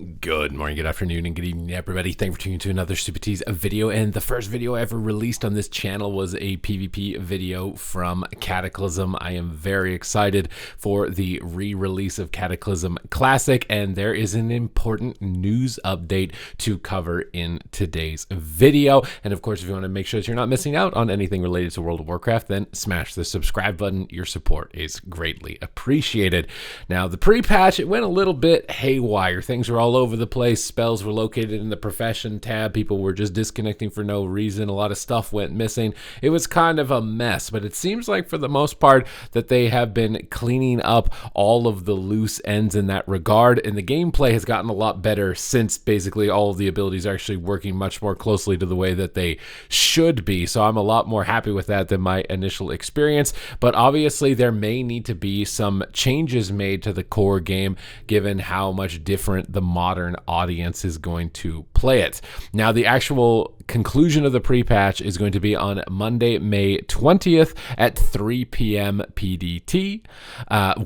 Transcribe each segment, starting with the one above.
Good morning, good afternoon, and good evening, everybody. Thank you for tuning to another Supatease video. And the first video I ever released on this channel was a PvP video from Cataclysm. I am very excited for the re-release of Cataclysm Classic, and there is an important news update to cover in today's video. And of course, if you want to make sure that you're not missing out on anything related to World of Warcraft, then smash the subscribe button. Your support is greatly appreciated. Now, the pre-patch, it went a little bit haywire. Things were all over the place. Spells were located in the profession tab. People were just disconnecting for no reason. A lot of stuff went missing. It was kind of a mess, but it seems like for the most part that they have been cleaning up all of the loose ends in that regard, and the gameplay has gotten a lot better since basically all of the abilities are actually working much more closely to the way that they should be. So I'm a lot more happy with that than my initial experience, but obviously there may need to be some changes made to the core game given how much different the modern audience is going to play it. Now, the actual conclusion of the pre-patch is going to be on Monday, May 20th at 3 p.m. PDT.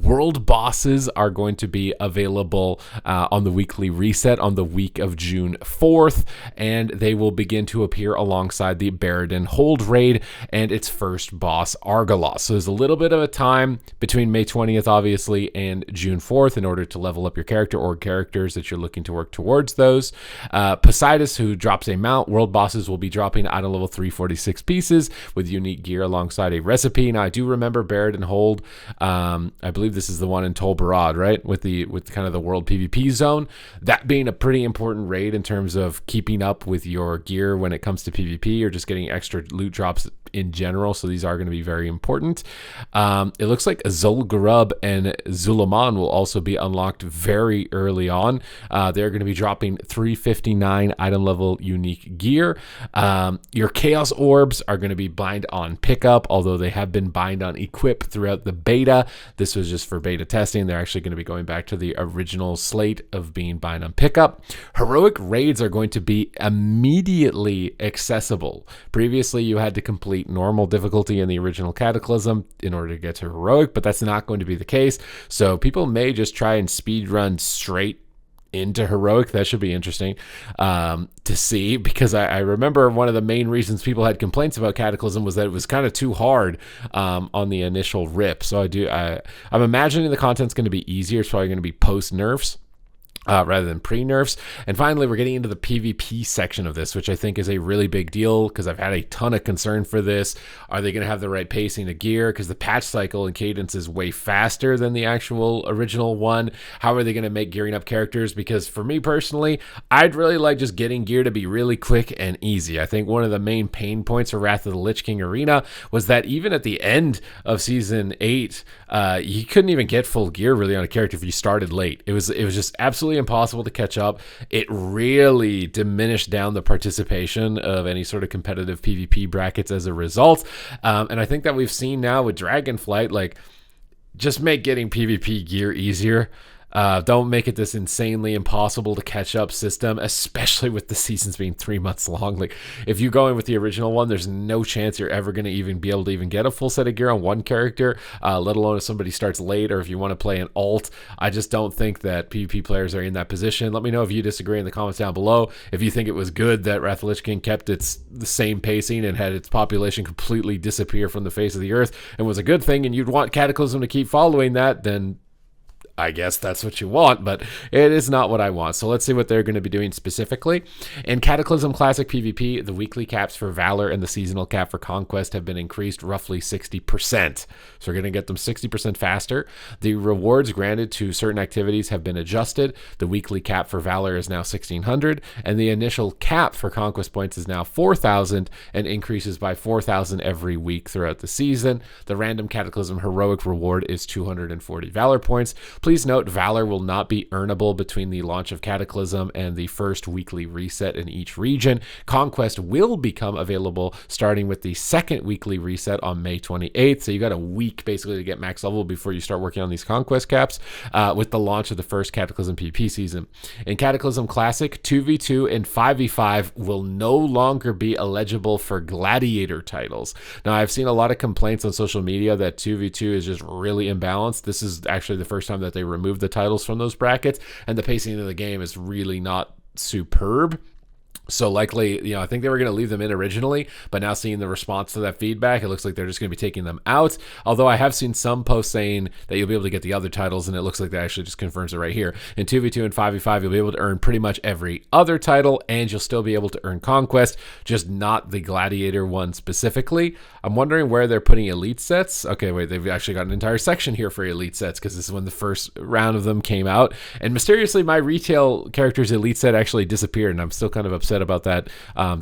World bosses are going to be available on the weekly reset on the week of June 4th, and they will begin to appear alongside the Baradin Hold raid and its first boss, Argalos. So there's a little bit of a time between May 20th, obviously, and June 4th in order to level up your character or characters that you're looking to work towards those. Poseidus, who drops a mount, world bosses will be dropping item level 346 pieces with unique gear alongside a recipe. Now, I do remember Baradin Hold. I believe this is the one in Tol Barad, right? With kind of the world PvP zone. That being a pretty important raid in terms of keeping up with your gear when it comes to PvP or just getting extra loot drops in general. So these are going to be very important. It looks like Zul'Gurub and Zulaman will also be unlocked very early on. They're going to be dropping 359 item level unique gear. Your Chaos Orbs are going to be bind on pickup, although they have been bind on equip throughout the beta. This was just for beta testing. They're actually going to be going back to the original slate of being bind on pickup. Heroic raids are going to be immediately accessible. Previously, you had to complete normal difficulty in the original Cataclysm in order to get to heroic, but that's not going to be the case. So people may just try and speed run straight into heroic. That should be interesting to see, because I remember one of the main reasons people had complaints about Cataclysm was that it was kind of too hard on the initial rip. So I'm imagining the content's going to be easier. It's probably going to be post nerfs rather than pre-nerfs. And finally, we're getting into the PvP section of this, which I think is a really big deal because I've had a ton of concern for this. Are they going to have the right pacing of gear? Because the patch cycle and cadence is way faster than the actual original one. How are they going to make gearing up characters? Because for me personally, I'd really like just getting gear to be really quick and easy. I think one of the main pain points for Wrath of the Lich King Arena was that even at the end of Season 8, you couldn't even get full gear really on a character if you started late. It was just absolutely impossible to catch up. It really diminished down the participation of any sort of competitive PvP brackets as a result. And I think that we've seen now with Dragonflight, like, just make getting PvP gear easier. Don't make it this insanely impossible to catch up system, especially with the seasons being 3 months long. Like, if you go in with the original one, there's no chance you're ever going to even be able to even get a full set of gear on one character, let alone if somebody starts late or if you want to play an alt. I just don't think that PvP players are in that position. Let me know if you disagree in the comments down below. If you think it was good that Wrath of the Lich King kept the same pacing and had its population completely disappear from the face of the earth and was a good thing, and you'd want Cataclysm to keep following that, then I guess that's what you want, but it is not what I want. So let's see what they're going to be doing specifically. In Cataclysm Classic PvP, the weekly caps for Valor and the seasonal cap for Conquest have been increased roughly 60%. So we're going to get them 60% faster. The rewards granted to certain activities have been adjusted. The weekly cap for Valor is now 1,600, and the initial cap for Conquest points is now 4,000 and increases by 4,000 every week throughout the season. The random Cataclysm Heroic reward is 240 Valor points. Please note, Valor will not be earnable between the launch of Cataclysm and the first weekly reset in each region. Conquest will become available starting with the second weekly reset on May 28th. So you got a week basically to get max level before you start working on these Conquest caps with the launch of the first Cataclysm PvP season. In Cataclysm Classic, 2v2 and 5v5 will no longer be eligible for Gladiator titles. Now, I've seen a lot of complaints on social media that 2v2 is just really imbalanced. This is actually the first time that that they removed the titles from those brackets, and the pacing of the game is really not superb. So likely, I think they were going to leave them in originally, but now seeing the response to that feedback, it looks like they're just going to be taking them out. Although I have seen some posts saying that you'll be able to get the other titles, and it looks like that actually just confirms it right here. In 2v2 and 5v5, you'll be able to earn pretty much every other title, and you'll still be able to earn Conquest, just not the Gladiator one specifically. I'm wondering where they're putting elite sets. Okay, wait, they've actually got an entire section here for elite sets, because this is when the first round of them came out. And mysteriously, my retail character's elite set actually disappeared, and I'm still kind of upset about that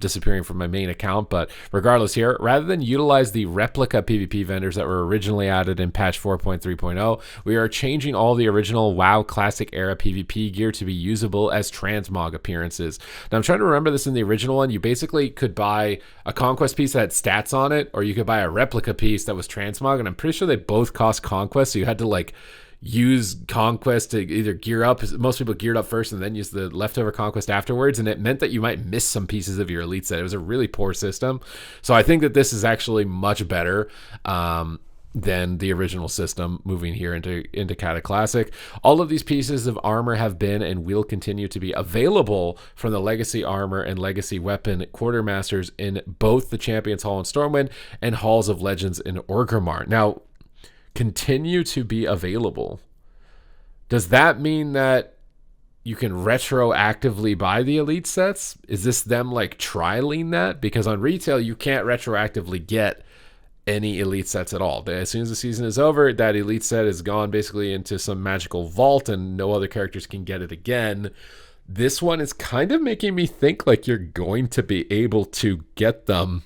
disappearing from my main account. But regardless here, rather than utilize the replica PvP vendors that were originally added in patch 4.3.0, we are changing all the original WoW Classic era PvP gear to be usable as transmog appearances. Now I'm trying to remember this in the original one. You basically could buy a Conquest piece that had stats on it, or you could buy a replica piece that was transmog, and I'm pretty sure they both cost Conquest, so you had to like use Conquest to either gear up. Most people geared up first and then use the leftover Conquest afterwards, and it meant that you might miss some pieces of your elite set. It was a really poor system. So I think that this is actually much better than the original system moving here into Cata Classic. All of these pieces of armor have been and will continue to be available from the Legacy Armor and Legacy Weapon Quartermasters in both the Champions Hall in Stormwind and Halls of Legends in Orgrimmar. Now, continue to be available. Does that mean that you can retroactively buy the elite sets? Is this them like trialing that? Because on retail, you can't retroactively get any elite sets at all. As soon as the season is over, that elite set is gone basically into some magical vault and no other characters can get it again. This one is kind of making me think like you're going to be able to get them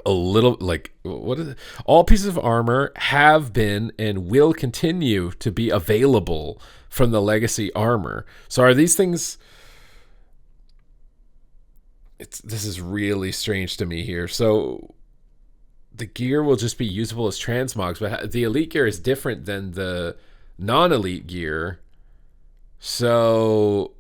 a little, like, what is it? All pieces of armor have been and will continue to be available from the Legacy Armor. So are these things... This is really strange to me here. So the gear will just be usable as transmogs, but the elite gear is different than the non-elite gear. So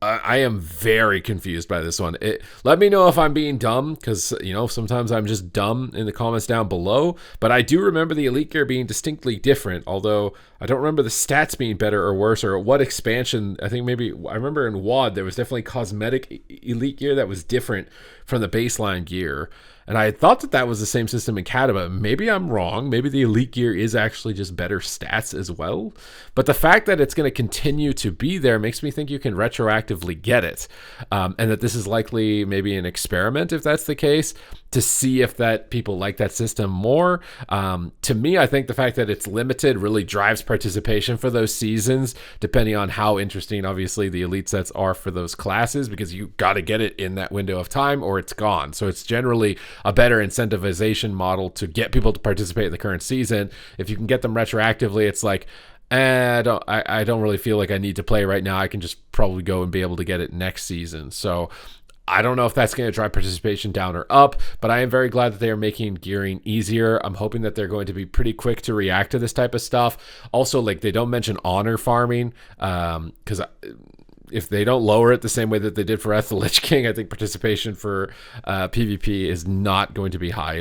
I am very confused by this one. Let me know if I'm being dumb, because sometimes I'm just dumb, in the comments down below. But I do remember the elite gear being distinctly different, although I don't remember the stats being better or worse, or what expansion. I think maybe I remember in WoD there was definitely cosmetic elite gear that was different from the baseline gear. And I thought that was the same system in Cata, but maybe I'm wrong. Maybe the elite gear is actually just better stats as well. But the fact that it's going to continue to be there makes me think you can retroactively get it. And that this is likely maybe an experiment, if that's the case, to see if that people like that system more. To me, I think the fact that it's limited really drives participation for those seasons, depending on how interesting, obviously, the elite sets are for those classes, because you got to get it in that window of time or it's gone. So it's generally a better incentivization model to get people to participate in the current season. If you can get them retroactively, it's like, I don't really feel like I need to play right now. I can just probably go and be able to get it next season. So I don't know if that's going to drive participation down or up, but I am very glad that they are making gearing easier. I'm hoping that they're going to be pretty quick to react to this type of stuff. Also, like, they don't mention honor farming, because if they don't lower it the same way that they did for Wrath of the Lich King, I think participation for PvP is not going to be high.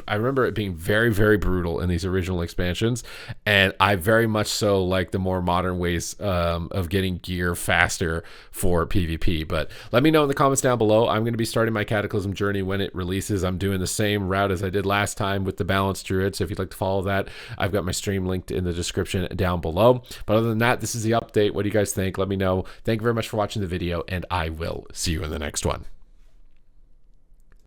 I remember it being very, very brutal in these original expansions, and I very much so like the more modern ways of getting gear faster for PvP. But let me know in the comments down below. I'm going to be starting my Cataclysm journey when it releases. I'm doing the same route as I did last time with the Balanced Druid, so if you'd like to follow that, I've got my stream linked in the description down below. But other than that, this is the update. What do you guys think? Let me know. Thank you very much for watching the video, and I will see you in the next one.